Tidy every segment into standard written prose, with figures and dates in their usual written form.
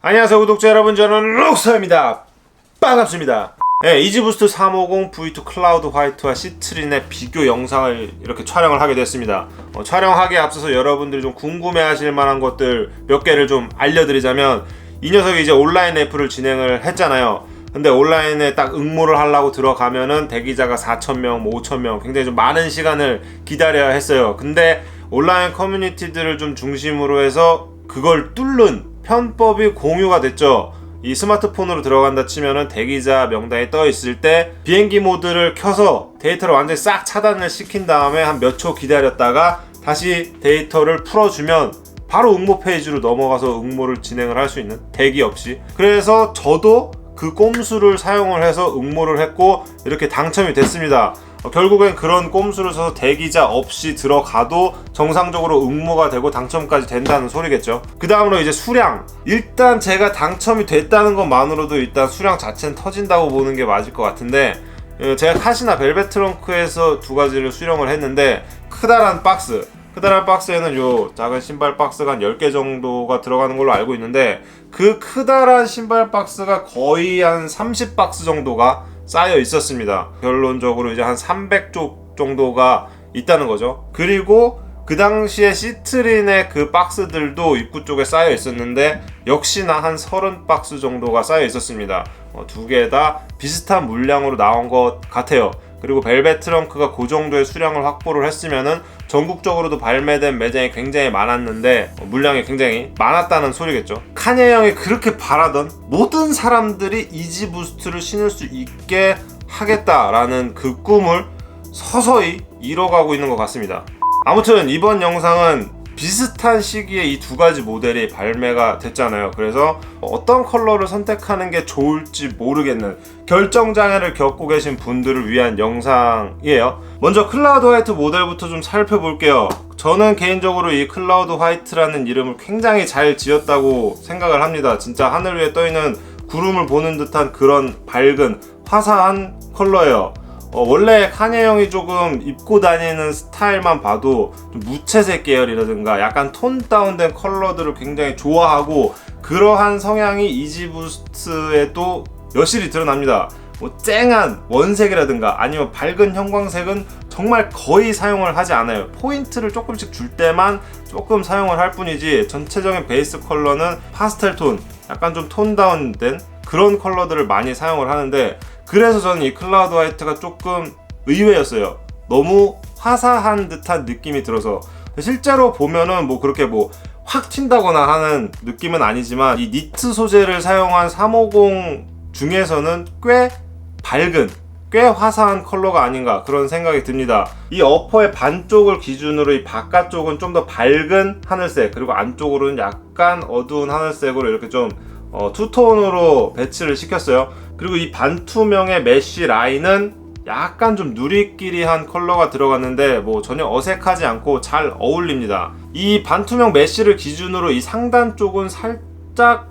안녕하세요 구독자 여러분, 저는 록서입니다. 반갑습니다. 네, 이지부스트 350 V2 클라우드 화이트와 시트린의 비교 영상을 이렇게 촬영을 하게 됐습니다. 촬영하기에 앞서서 여러분들이 좀 궁금해하실 만한 것들 몇 개를 좀 알려드리자면, 이 녀석이 이제 온라인 F를 진행을 했잖아요. 근데 온라인에 딱 응모를 하려고 들어가면은 대기자가 4,000명, 5,000명, 굉장히 좀 많은 시간을 기다려야 했어요. 근데 온라인 커뮤니티들을 좀 중심으로 해서 그걸 뚫는 편법이 공유가 됐죠. 이 스마트폰으로 들어간다 치면은 대기자 명단이 떠 있을 때 비행기 모드를 켜서 데이터를 완전히 싹 차단을 시킨 다음에 한 몇 초 기다렸다가 다시 데이터를 풀어주면 바로 응모 페이지로 넘어가서 응모를 진행을 할 수 있는, 대기 없이. 그래서 저도 그 꼼수를 사용을 해서 응모를 했고 이렇게 당첨이 됐습니다. 결국엔 그런 꼼수를 써서 대기자 없이 들어가도 정상적으로 응모가 되고 당첨까지 된다는 소리겠죠. 그 다음으로 이제 수량. 일단 제가 당첨이 됐다는 것만으로도 일단 수량 자체는 터진다고 보는 게 맞을 것 같은데, 제가 카시나 벨벳 트렁크에서 두 가지를 수령을 했는데, 크다란 박스에는 요 작은 신발 박스가 한 10개 정도가 들어가는 걸로 알고 있는데, 그 크다란 신발 박스가 거의 한 30박스 정도가 쌓여 있었습니다. 결론적으로 이제 한 300쪽 정도가 있다는 거죠. 그리고 그 당시에 시트린의 그 박스들도 입구 쪽에 쌓여 있었는데 역시나 한 30박스 정도가 쌓여 있었습니다. 두 개 다 비슷한 물량으로 나온 것 같아요. 그리고 벨벳 트렁크가 그 정도의 수량을 확보를 했으면은 전국적으로도 발매된 매장이 굉장히 많았는데 물량이 굉장히 많았다는 소리겠죠. 카니에 형이 그렇게 바라던 모든 사람들이 이지부스트를 신을 수 있게 하겠다라는 그 꿈을 서서히 이뤄가고 있는 것 같습니다. 아무튼 이번 영상은 비슷한 시기에 이 두 가지 모델이 발매가 됐잖아요. 그래서 어떤 컬러를 선택하는 게 좋을지 모르겠는 결정장애를 겪고 계신 분들을 위한 영상이에요. 먼저 클라우드 화이트 모델부터 좀 살펴볼게요. 저는 개인적으로 이 클라우드 화이트라는 이름을 굉장히 잘 지었다고 생각을 합니다. 진짜 하늘 위에 떠있는 구름을 보는 듯한 그런 밝은 화사한 컬러예요. 원래 카니에 형이 조금 입고 다니는 스타일만 봐도 좀 무채색 계열이라든가 약간 톤 다운된 컬러들을 굉장히 좋아하고, 그러한 성향이 이지부스트에도 여실히 드러납니다. 쨍한 원색이라든가 아니면 밝은 형광색은 정말 거의 사용을 하지 않아요. 포인트를 조금씩 줄 때만 조금 사용을 할 뿐이지, 전체적인 베이스 컬러는 파스텔 톤, 약간 좀 톤 다운된 그런 컬러들을 많이 사용을 하는데, 그래서 저는 이 클라우드 화이트가 조금 의외였어요. 너무 화사한 듯한 느낌이 들어서. 실제로 보면은 그렇게 확 튄다거나 하는 느낌은 아니지만, 이 니트 소재를 사용한 350 중에서는 꽤 밝은, 꽤 화사한 컬러가 아닌가 그런 생각이 듭니다. 이 어퍼의 반쪽을 기준으로 이 바깥쪽은 좀 더 밝은 하늘색, 그리고 안쪽으로는 약간 어두운 하늘색으로 이렇게 좀 투톤으로 배치를 시켰어요. 그리고 이 반투명의 메쉬 라인은 약간 좀 누리끼리한 컬러가 들어갔는데 전혀 어색하지 않고 잘 어울립니다. 이 반투명 메쉬를 기준으로 이 상단 쪽은 살짝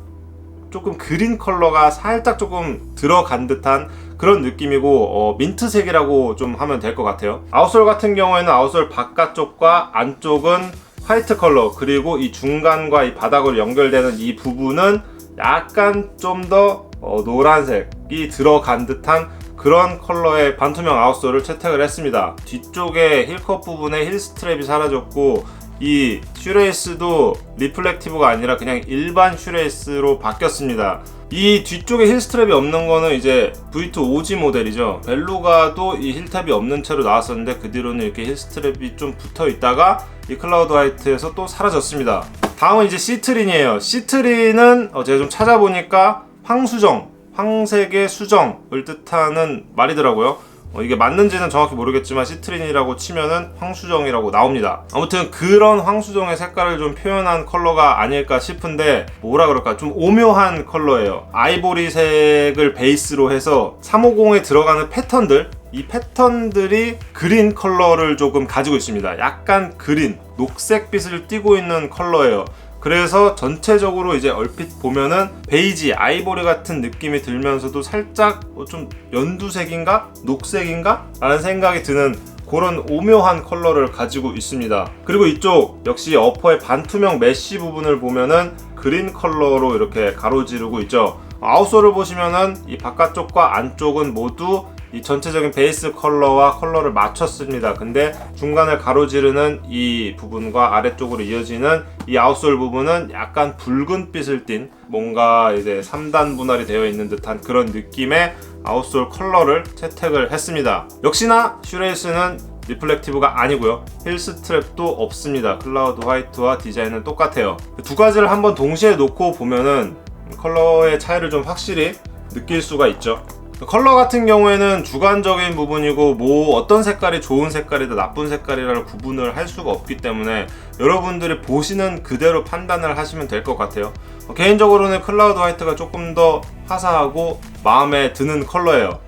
조금 그린 컬러가 살짝 조금 들어간 듯한 그런 느낌이고, 민트색이라고 좀 하면 될 것 같아요. 아웃솔 같은 경우에는 아웃솔 바깥쪽과 안쪽은 화이트 컬러, 그리고 이 중간과 이 바닥으로 연결되는 이 부분은 약간 좀 더 노란색이 들어간 듯한 그런 컬러의 반투명 아웃솔을 채택을 했습니다. 뒤쪽에 힐컵 부분에 힐 스트랩이 사라졌고, 이 슈레이스도 리플렉티브가 아니라 그냥 일반 슈레이스로 바뀌었습니다. 이 뒤쪽에 힐 스트랩이 없는 거는 이제 V2 OG 모델이죠. 벨루가도 이 힐탑이 없는 채로 나왔었는데, 그 뒤로는 이렇게 힐 스트랩이 좀 붙어 있다가 이 클라우드 화이트에서 또 사라졌습니다. 다음은 이제 시트린이에요. 시트린은 제가 좀 찾아보니까 황수정, 황색의 수정을 뜻하는 말이더라고요. 이게 맞는지는 정확히 모르겠지만 시트린이라고 치면은 황수정이라고 나옵니다. 아무튼 그런 황수정의 색깔을 좀 표현한 컬러가 아닐까 싶은데, 뭐라 그럴까, 좀 오묘한 컬러예요. 아이보리색을 베이스로 해서 350에 들어가는 패턴들, 이 패턴들이 그린 컬러를 조금 가지고 있습니다. 약간 그린, 녹색빛을 띠고 있는 컬러예요. 그래서 전체적으로 이제 얼핏 보면은 베이지, 아이보리 같은 느낌이 들면서도 살짝 좀 연두색인가? 녹색인가? 라는 생각이 드는 그런 오묘한 컬러를 가지고 있습니다. 그리고 이쪽 역시 어퍼의 반투명 메쉬 부분을 보면은 그린 컬러로 이렇게 가로지르고 있죠. 아웃솔을 보시면은 이 바깥쪽과 안쪽은 모두 이 전체적인 베이스 컬러와 컬러를 맞췄습니다. 근데 중간을 가로지르는 이 부분과 아래쪽으로 이어지는 이 아웃솔 부분은 약간 붉은빛을 띤 뭔가 이제 3단 분할이 되어 있는 듯한 그런 느낌의 아웃솔 컬러를 채택을 했습니다. 역시나 슈레이스는 리플렉티브가 아니고요. 힐 스트랩도 없습니다. 클라우드 화이트와 디자인은 똑같아요. 두 가지를 한번 동시에 놓고 보면은 컬러의 차이를 좀 확실히 느낄 수가 있죠. 컬러 같은 경우에는 주관적인 부분이고 뭐 어떤 색깔이 좋은 색깔이다 나쁜 색깔이라는 구분을 할 수가 없기 때문에 여러분들이 보시는 그대로 판단을 하시면 될 것 같아요. 개인적으로는 클라우드 화이트가 조금 더 화사하고 마음에 드는 컬러예요.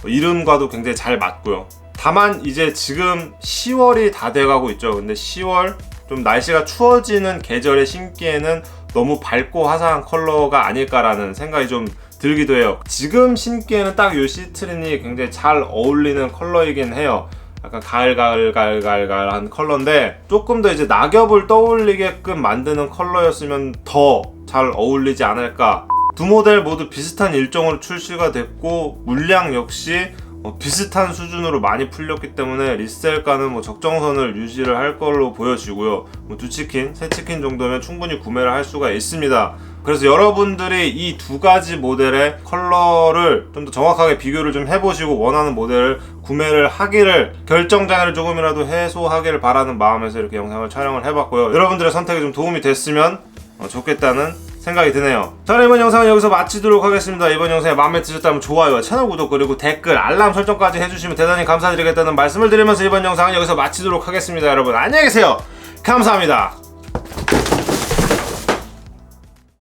이름과도 굉장히 잘 맞고요. 다만 이제 지금 10월이 다 돼가고 있죠. 근데 10월 좀 날씨가 추워지는 계절에 신기에는 너무 밝고 화사한 컬러가 아닐까라는 생각이 좀 들기도 해요. 지금 신기에는 딱 이 시트린이 굉장히 잘 어울리는 컬러이긴 해요. 약간 가을한 컬러인데 조금 더 이제 낙엽을 떠올리게끔 만드는 컬러였으면 더 잘 어울리지 않을까. 두 모델 모두 비슷한 일정으로 출시가 됐고 물량 역시 비슷한 수준으로 많이 풀렸기 때문에 리셀가는 뭐 적정선을 유지를 할 걸로 보여지고요. 두 치킨, 세 치킨 정도면 충분히 구매를 할 수가 있습니다. 그래서 여러분들이 이 두 가지 모델의 컬러를 좀 더 정확하게 비교를 좀 해보시고 원하는 모델을 구매를 하기를 결정장애를 조금이라도 해소하기를 바라는 마음에서 이렇게 영상을 촬영을 해봤고요. 여러분들의 선택이 좀 도움이 됐으면 좋겠다는 생각이 드네요. 자, 이번 영상은 여기서 마치도록 하겠습니다. 이번 영상이 마음에 드셨다면 좋아요와 채널 구독 그리고 댓글, 알람 설정까지 해주시면 대단히 감사드리겠다는 말씀을 드리면서 이번 영상은 여기서 마치도록 하겠습니다. 여러분 안녕히 계세요. 감사합니다.